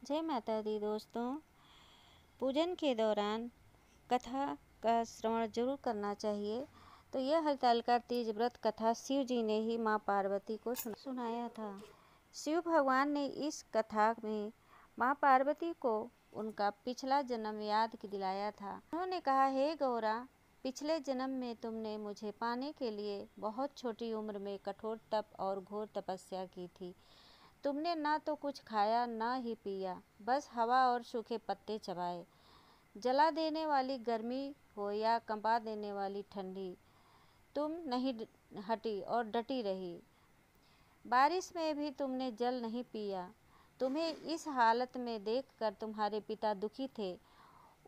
जय माता दी दोस्तों। पूजन के दौरान कथा का श्रवण जरूर करना चाहिए। तो यह हरतालिका तीज व्रत कथा शिव जी ने ही माँ पार्वती को सुनाया था। शिव भगवान ने इस कथा में माँ पार्वती को उनका पिछला जन्म याद दिलाया था। उन्होंने कहा, हे गौरा, पिछले जन्म में तुमने मुझे पाने के लिए बहुत छोटी उम्र में कठोर तप और घोर तपस्या की थी। तुमने ना तो कुछ खाया ना ही पिया, बस हवा और सूखे पत्ते चबाए। जला देने वाली गर्मी हो या कंपा देने वाली ठंडी, तुम नहीं हटी और डटी रही। बारिश में भी तुमने जल नहीं पिया। तुम्हें इस हालत में देखकर तुम्हारे पिता दुखी थे।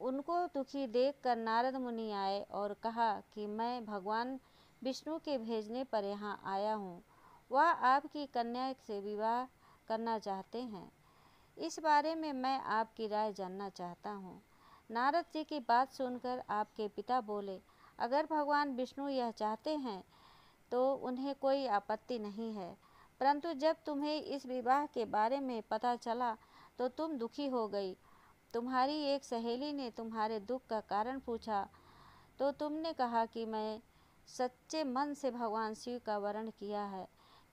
उनको दुखी देखकर नारद मुनि आए और कहा कि मैं भगवान विष्णु के भेजने पर यहाँ आया हूँ। वह आपकी कन्या से विवाह करना चाहते हैं। इस बारे में मैं आपकी राय जानना चाहता हूँ। नारद जी की बात सुनकर आपके पिता बोले, अगर भगवान विष्णु यह चाहते हैं तो उन्हें कोई आपत्ति नहीं है, परंतु जब तुम्हें इस विवाह के बारे में पता चला तो तुम दुखी हो गई। तुम्हारी एक सहेली ने तुम्हारे दुख का कारण पूछा तो तुमने कहा कि मैं सच्चे मन से भगवान शिव का वरण किया है,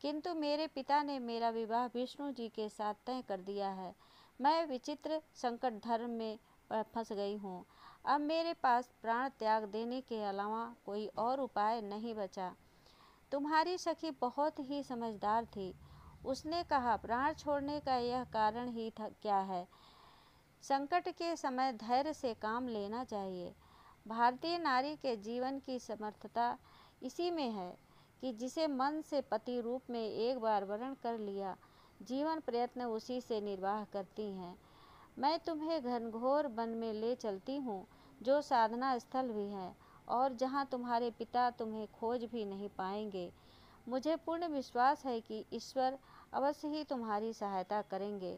किंतु मेरे पिता ने मेरा विवाह विष्णु जी के साथ तय कर दिया है। मैं विचित्र संकट धर्म में फंस गई हूँ। अब मेरे पास प्राण त्याग देने के अलावा कोई और उपाय नहीं बचा। तुम्हारी सखी बहुत ही समझदार थी। उसने कहा, प्राण छोड़ने का यह कारण ही क्या है। संकट के समय धैर्य से काम लेना चाहिए। भारतीय नारी के जीवन की समर्थता इसी में है कि जिसे मन से पति रूप में एक बार वरण कर लिया, जीवन प्रयत्न उसी से निर्वाह करती हैं। मैं तुम्हें घनघोर वन में ले चलती हूँ, जो साधना स्थल भी है और जहाँ तुम्हारे पिता तुम्हें खोज भी नहीं पाएंगे। मुझे पूर्ण विश्वास है कि ईश्वर अवश्य ही तुम्हारी सहायता करेंगे।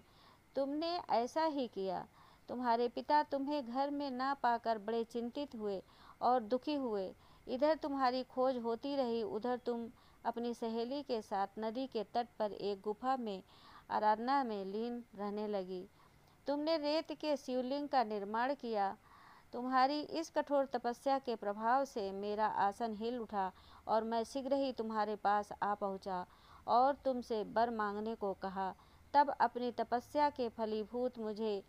तुमने ऐसा ही किया। तुम्हारे पिता तुम्हें घर में ना पाकर बड़े चिंतित हुए और दुखी हुए। इधर तुम्हारी खोज होती रही, उधर तुम अपनी सहेली के साथ नदी के तट पर एक गुफा में आराधना में लीन रहने लगी। तुमने रेत के शिवलिंग का निर्माण किया। तुम्हारी इस कठोर तपस्या के प्रभाव से मेरा आसन हिल उठा और मैं शीघ्र ही तुम्हारे पास आ पहुंचा और तुमसे वर मांगने को कहा। तब अपनी तपस्या के फलीभूत मुझे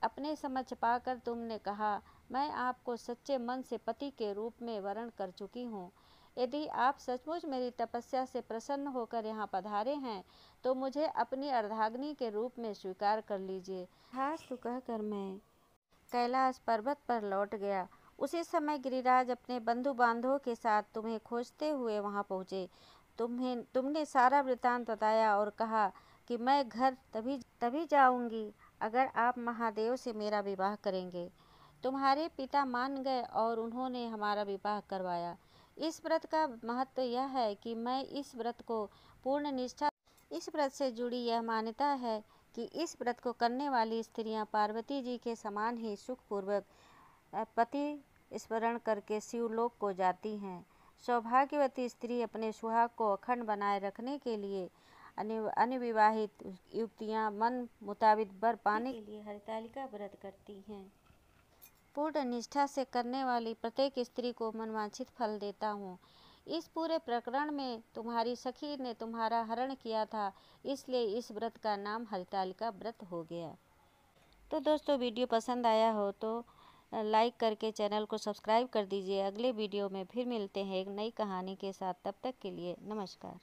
अपने समक्ष पाकर तुमने कहा, मैं आपको सच्चे मन से पति के रूप में वरण कर चुकी हूँ। यदि आप सचमुच मेरी तपस्या से प्रसन्न होकर यहाँ पधारे हैं तो मुझे अपनी अर्धांगिनी के रूप में स्वीकार कर लीजिए। तथास्तु कहकर मैं कैलाश पर्वत पर लौट गया। उसी समय गिरिराज अपने बंधु बांधवों के साथ तुम्हें खोजते हुए वहाँ पहुँचे। तुमने सारा वृतांत बताया और कहा कि मैं घर तभी जाऊंगी अगर आप महादेव से मेरा विवाह करेंगे। तुम्हारे पिता मान गए और उन्होंने हमारा विवाह करवाया। इस व्रत का महत्व यह है कि मैं इस व्रत को पूर्ण निष्ठा, इस व्रत से जुड़ी यह मान्यता है कि इस व्रत को करने वाली स्त्रियां पार्वती जी के समान ही सुखपूर्वक पति स्मरण करके शिवलोक को जाती हैं। सौभाग्यवती स्त्री अपने सुहाग को अखंड बनाए रखने के लिए अनविवाहित युवतियां मन मुताबिक वर पाने के लिए हरतालिका व्रत करती हैं। पूर्ण निष्ठा से करने वाली प्रत्येक स्त्री को मनवांछित फल देता हूँ। इस पूरे प्रकरण में तुम्हारी सखी ने तुम्हारा हरण किया था, इसलिए इस व्रत का नाम हरतालिका व्रत हो गया। तो दोस्तों, वीडियो पसंद आया हो तो लाइक करके चैनल को सब्सक्राइब कर दीजिए। अगले वीडियो में फिर मिलते हैं एक नई कहानी के साथ। तब तक के लिए नमस्कार।